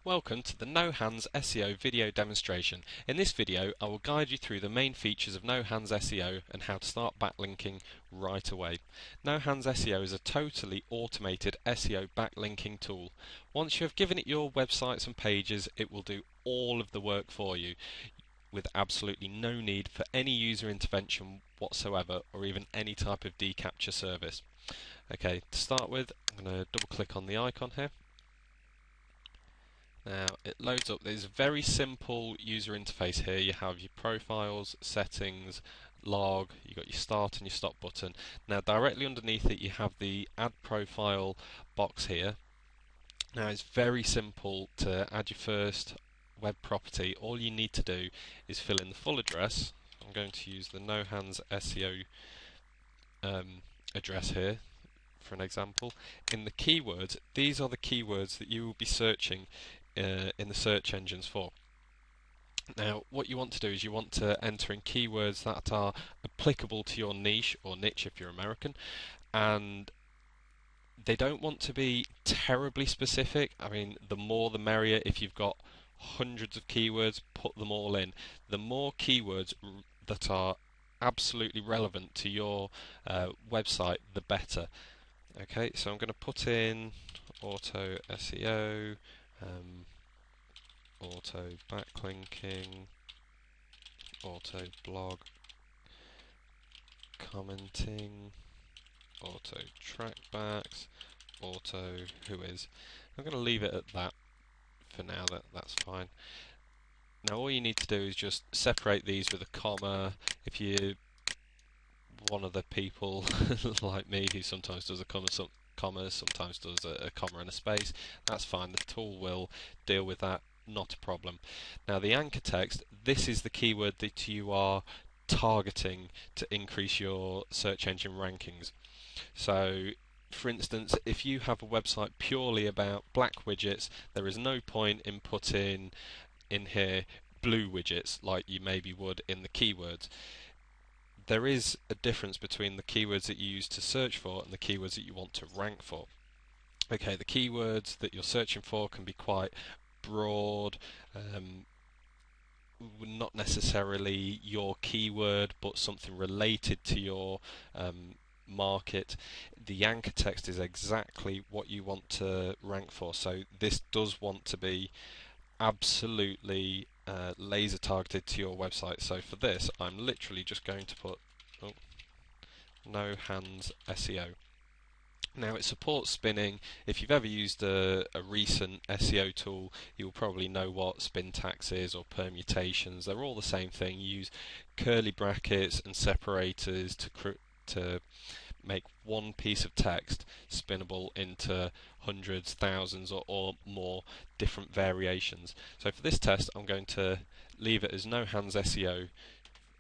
Welcome to the No Hands SEO video demonstration. In this video I will guide you through the main features of No Hands SEO and how to start backlinking right away. No Hands SEO is a totally automated SEO backlinking tool. Once you have given it your websites and pages, it will do all of the work for you with absolutely no need for any user intervention whatsoever or even any type of decaptcha service. Okay, to start with, I'm going to double click on the icon here. Now it loads up. There's a very simple user interface here. You have your profiles, settings, log, you've got your start and your stop button. Now directly underneath it you have the add profile box here. Now it's very simple to add your first web property. All you need to do is fill in the full address. I'm going to use the No Hands SEO address here for an example. In the keywords, these are the keywords that you will be searching in the search engines for. Now what you want to do is you want to enter in keywords that are applicable to your niche or niche if you're American, and they don't want to be terribly specific. I mean, the more the merrier. If you've got hundreds of keywords, put them all in. The more keywords that are absolutely relevant to your website, the better. Okay, so I'm going to put in auto SEO, auto backlinking, auto blog commenting, auto trackbacks, auto whois. I'm going to leave it at that for now. That's fine. Now all you need to do is just separate these with a comma. If you're one of the people like me who sometimes does a comma, sometimes does a comma and a space, that's fine. The tool will deal with that, not a problem. Now the anchor text, this is the keyword that you are targeting to increase your search engine rankings. So for instance, if you have a website purely about black widgets, there is no point in putting in here blue widgets like you maybe would in the keywords. There is a difference between the keywords that you use to search for and the keywords that you want to rank for. Okay, the keywords that you're searching for can be quite broad, not necessarily your keyword but something related to your market. The anchor text is exactly what you want to rank for, so this does want to be absolutely laser targeted to your website. So for this I'm literally just going to put No Hands SEO. Now it supports spinning. If you've ever used a recent SEO tool, you'll probably know what spin tax is or permutations. They're all the same thing. You use curly brackets and separators to make one piece of text spinnable into hundreds, thousands or more different variations. So for this test I'm going to leave it as No Hands SEO,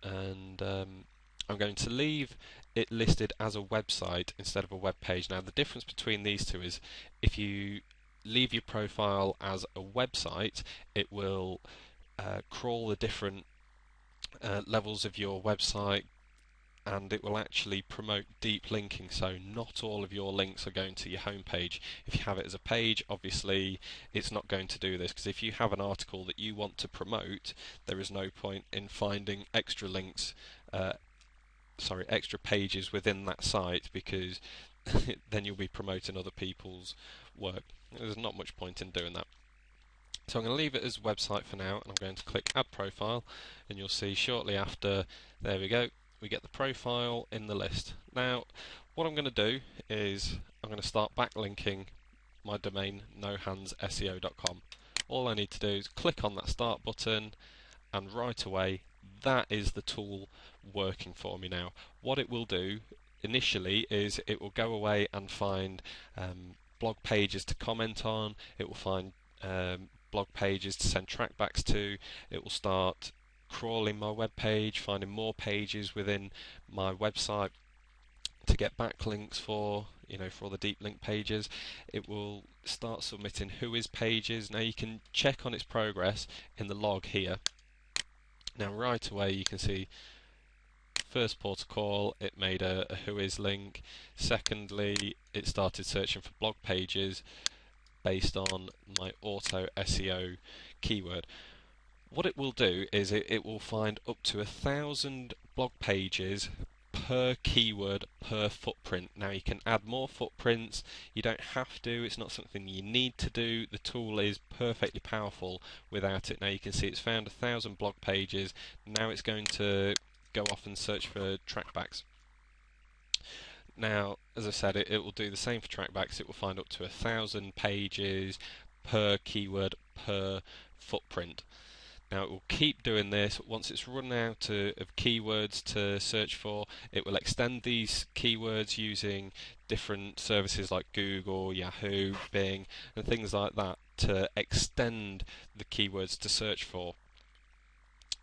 and I'm going to leave it listed as a website instead of a web page. Now the difference between these two is if you leave your profile as a website, it will crawl the different levels of your website, and it will actually promote deep linking, so not all of your links are going to your home page. If you have it as a page, obviously it's not going to do this, because if you have an article that you want to promote, there is no point in finding extra links, extra pages within that site, because then you'll be promoting other people's work. There's not much point in doing that. So I'm going to leave it as website for now, and I'm going to click add profile, and you'll see shortly after, there we go, we get the profile in the list. Now what I'm going to do is I'm going to start backlinking my domain nohandsseo.com. All I need to do is click on that start button, and right away that is the tool working for me now. What it will do initially is it will go away and find blog pages to comment on, it will find blog pages to send trackbacks to, it will start crawling my web page, finding more pages within my website to get backlinks for, for all the deep link pages. It will start submitting whois pages. Now you can check on its progress in the log here. Now right away you can see first port of call, it made a whois link. Secondly, it started searching for blog pages. based on my auto SEO keyword. What it will do is it will find up to 1,000 blog pages per keyword per footprint. Now you can add more footprints, you don't have to, it's not something you need to do. The tool is perfectly powerful without it. Now you can see it's found 1,000 blog pages. Now it's going to go off and search for trackbacks. Now, as I said, it will do the same for trackbacks. It will find up to 1,000 pages per keyword per footprint. Now it will keep doing this. Once it's run out of keywords to search for, it will extend these keywords using different services like Google, Yahoo, Bing, and things like that to extend the keywords to search for.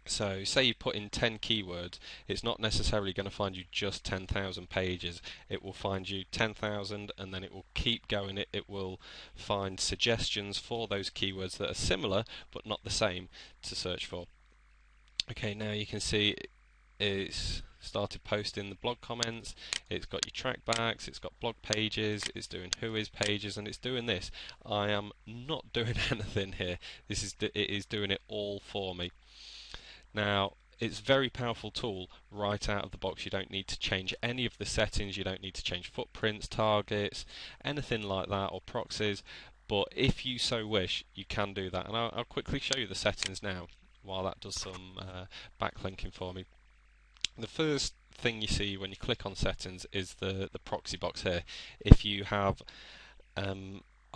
So say you put in 10 keywords, it's not necessarily going to find you just 10,000 pages. It will find you 10,000 and then it will keep going. It will find suggestions for those keywords that are similar but not the same to search for. Okay, now you can see it's started posting the blog comments, it's got your trackbacks, it's got blog pages, it's doing who is pages, and it's doing this. I am not doing anything here. It is doing it all for me. Now, it's a very powerful tool right out of the box. You don't need to change any of the settings, you don't need to change footprints, targets, anything like that, or proxies, but if you so wish, you can do that. And I'll quickly show you the settings now while that does some backlinking for me. The first thing you see when you click on settings is the proxy box here. If you have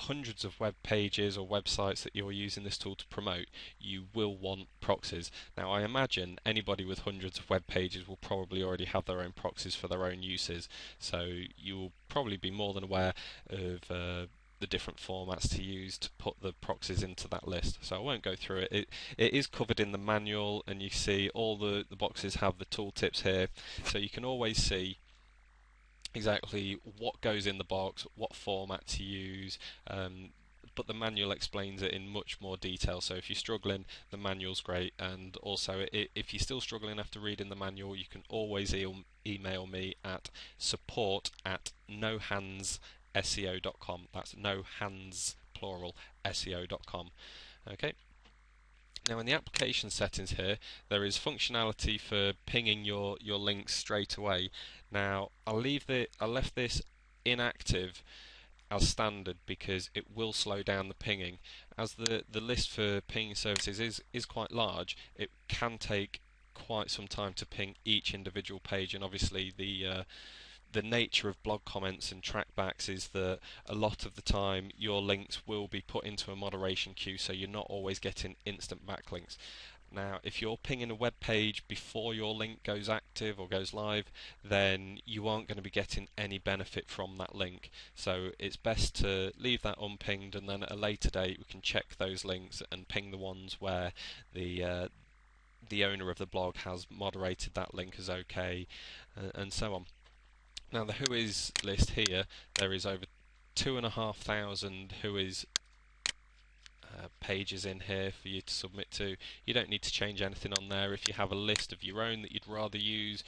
hundreds of web pages or websites that you're using this tool to promote, you will want proxies. Now I imagine anybody with hundreds of web pages will probably already have their own proxies for their own uses, so you will probably be more than aware of the different formats to use to put the proxies into that list. So I won't go through it. It is covered in the manual, and you see all the boxes have the tooltips here, so you can always see exactly what goes in the box, what format to use, but the manual explains it in much more detail. So if you're struggling, the manual's great, and also if you're still struggling after reading the manual, you can always email me at support@nohandsSEO.com. That's no hands plural SEO.com. Okay. Now in the application settings here, there is functionality for pinging your links straight away. Now I left this inactive as standard because it will slow down the pinging. As the list for pinging services is quite large, it can take quite some time to ping each individual page, and obviously the nature of blog comments and trackbacks is that a lot of the time your links will be put into a moderation queue, so you're not always getting instant backlinks. Now, if you're pinging a web page before your link goes active or goes live, then you aren't going to be getting any benefit from that link. So it's best to leave that unpinged, and then at a later date we can check those links and ping the ones where the owner of the blog has moderated that link as okay, and so on. Now the who is list here, there is over 2,500 who is pages in here for you to submit to. You don't need to change anything on there. If you have a list of your own that you'd rather use,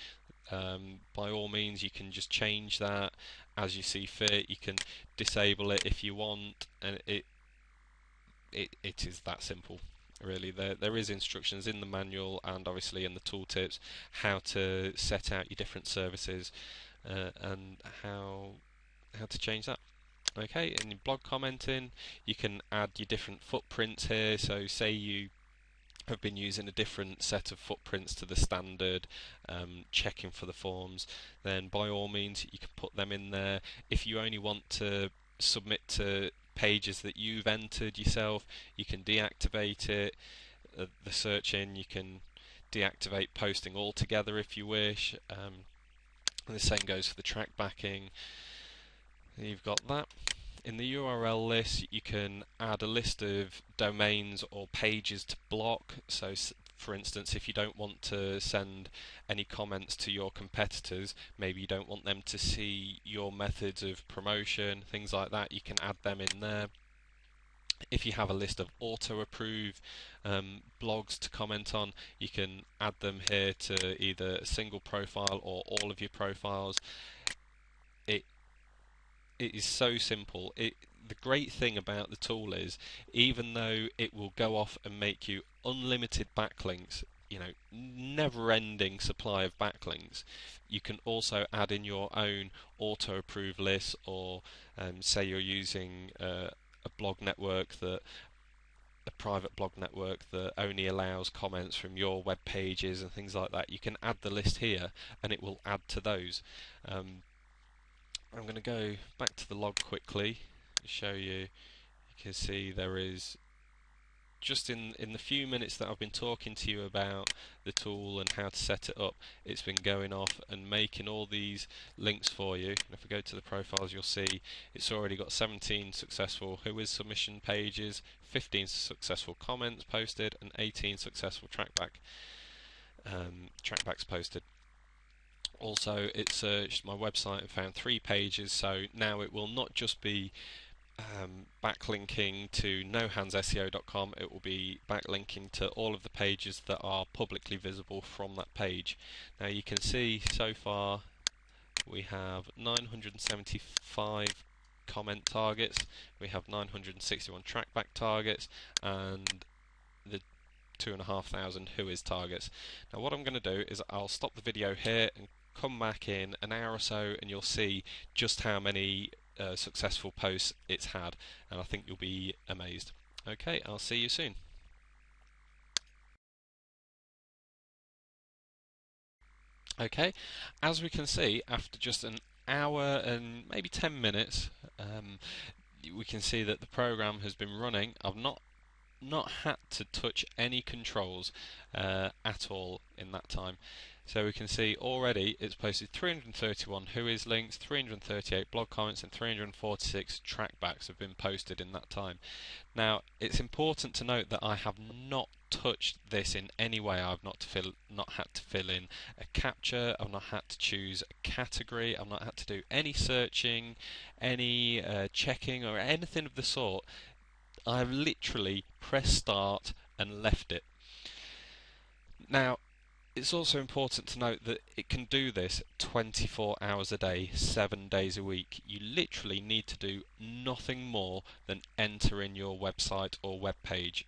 by all means you can just change that as you see fit. You can disable it if you want, and it is that simple. Really, there is instructions in the manual and obviously in the tooltips how to set out your different services and how to change that. Okay, in blog commenting, you can add your different footprints here. So say you have been using a different set of footprints to the standard, checking for the forms, then by all means you can put them in there. If you only want to submit to pages that you've entered yourself, you can deactivate it. The search in, you can deactivate posting altogether if you wish. And the same goes for the track backing. You've got that. In the URL list, you can add a list of domains or pages to block. So for instance, if you don't want to send any comments to your competitors, maybe you don't want them to see your methods of promotion, things like that, you can add them in there. If you have a list of auto-approve blogs to comment on, you can add them here to either a single profile or all of your profiles. It is so simple. the great thing about the tool is, even though it will go off and make you unlimited backlinks, never-ending supply of backlinks, you can also add in your own auto-approve list, or say you're using a blog network, that a private blog network that only allows comments from your web pages and things like that. You can add the list here and it will add to those. I'm going to go back to the log quickly and show you. You can see there is, just in the few minutes that I've been talking to you about the tool and how to set it up, it's been going off and making all these links for you. And if we go to the profiles, you'll see it's already got 17 successful who is submission pages, 15 successful comments posted, and 18 successful trackbacks posted. Also, it searched my website and found 3 pages, so now it will not just be backlinking to nohandsseo.com, it will be backlinking to all of the pages that are publicly visible from that page. Now you can see so far we have 975 comment targets, we have 961 trackback targets, and the 2,500 who is targets. Now what I'm going to do is I'll stop the video here and come back in an hour or so, and you'll see just how many successful posts it's had, and I think you'll be amazed. Okay, I'll see you soon. Okay, as we can see, after just an hour and maybe 10 minutes, we can see that the program has been running. I've not had to touch any controls at all in that time. So we can see already it's posted 331 whois links, 338 blog comments, and 346 trackbacks have been posted in that time. Now it's important to note that I have not touched this in any way. I've not had to fill in a captcha, I've not had to choose a category, I've not had to do any searching, any checking or anything of the sort. I've literally pressed start and left it. Now, it's also important to note that it can do this 24 hours a day, 7 days a week. You literally need to do nothing more than enter in your website or web page.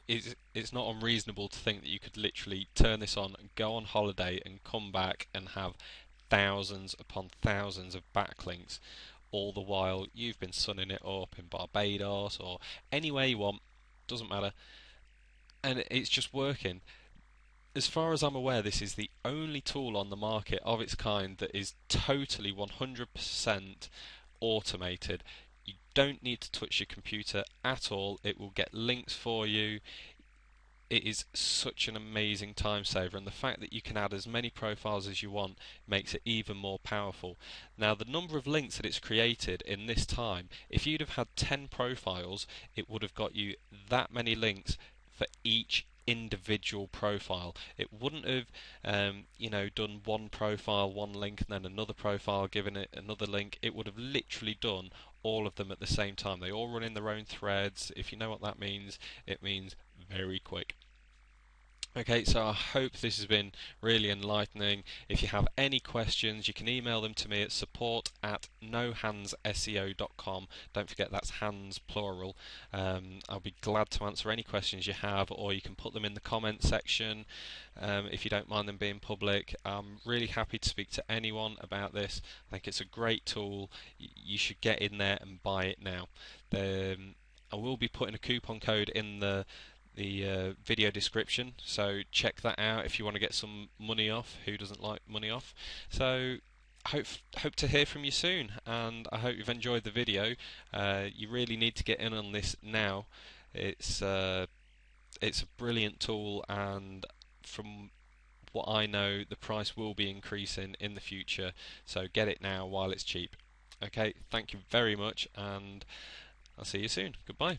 It's not unreasonable to think that you could literally turn this on, go on holiday, and come back and have thousands upon thousands of backlinks, all the while you've been sunning it up in Barbados or anywhere you want, doesn't matter, and it's just working. As far as I'm aware, this is the only tool on the market of its kind that is totally 100% automated. You don't need to touch your computer at all. It will get links for you. It is such an amazing time saver, and the fact that you can add as many profiles as you want makes it even more powerful. Now, the number of links that it's created in this time, if you'd have had 10 profiles, it would have got you that many links for each individual profile. It wouldn't have done one profile, one link, and then another profile, given it another link. It would have literally done all of them at the same time. They all run in their own threads. If you know what that means, it means very quick. Okay, so I hope this has been really enlightening. If you have any questions, you can email them to me at support@nohandsseo.com. Don't forget that's hands plural. I'll be glad to answer any questions you have, or you can put them in the comment section if you don't mind them being public. I'm really happy to speak to anyone about this. I think it's a great tool. You should get in there and buy it now. I will be putting a coupon code in the video description, so check that out if you want to get some money off. Who doesn't like money off? So hope to hear from you soon, and I hope you've enjoyed the video. You really need to get in on this now. It's a brilliant tool, and from what I know, the price will be increasing in the future, so get it now while it's cheap. Okay, thank you very much, and I'll see you soon. Goodbye.